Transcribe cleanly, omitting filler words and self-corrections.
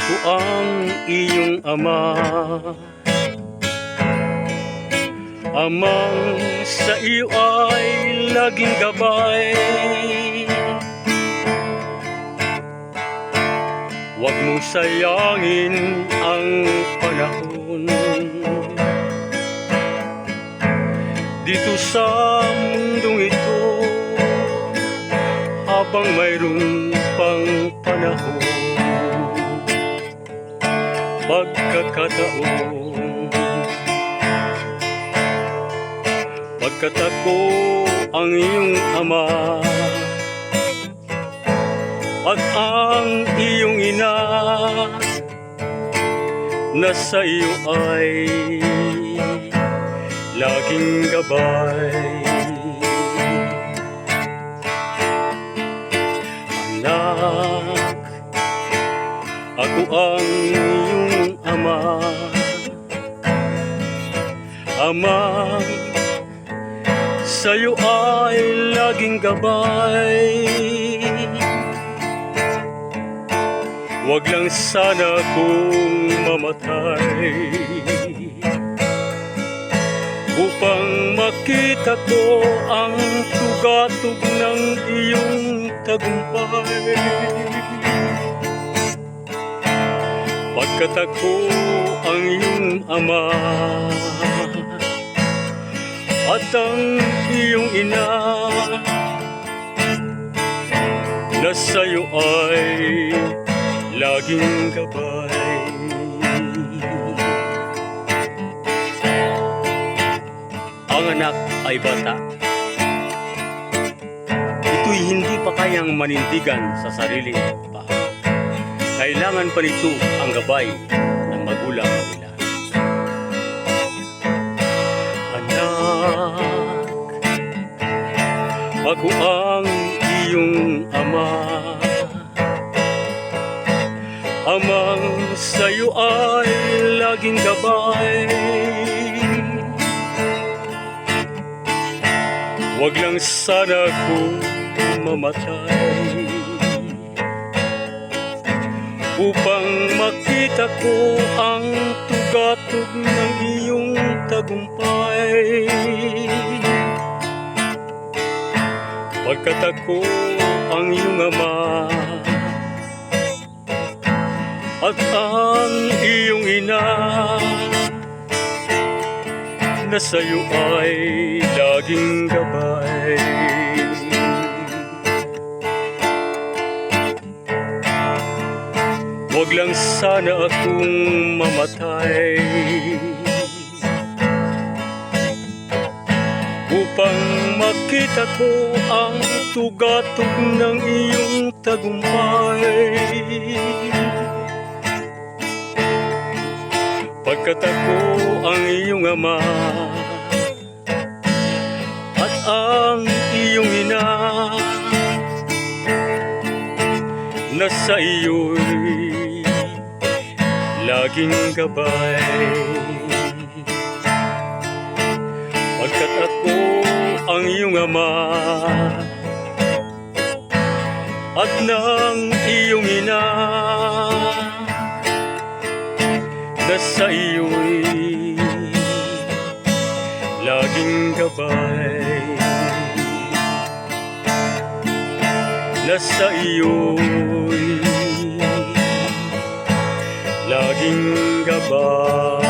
Ako ang iyong ama, amang sa iyo ay laging gabay. Huwag mong sayangin ang panahon dito sa mundong ito, habang mayroon pang panahon, pagkakataon. Pagkat ako ang iyong ama at ang iyong ina, na sa iyo ay laging gabay. Anak, ako ang iyong ama, amang sa'yo ay laging gabay. Huwag lang sana kung mamatay upang makita ko ang tugatog ng iyong tagumpay. Pagkat ako ang iyong ama at ang iyong ina, na sa'yo ay laging gabay. Ang anak ay bata. Ito'y hindi pa kayang manindigan sa sarili pa. Kailangan pa nito ang gabay ng magulang nila. Anak, ako ang iyong ama, amang sa'yo ay laging gabay. Huwag lang sana kung mamatay upang makita ko ang tugatog ng iyong tagumpay. Pagkat ako ang iyong ama at ang iyong ina, na sa'yo ay laging gabay. Huwag lang sana akong mamatay upang makita ko ang tugatog ng iyong tagumpay. Pagkat ako ang iyong ama at ang iyong ina, na sa iyo'y laging gabay. Pagkat ako ang iyong ama at ng iyong ina, na sa iyo'y laging gabay. Na sa iyo'y laging gabay.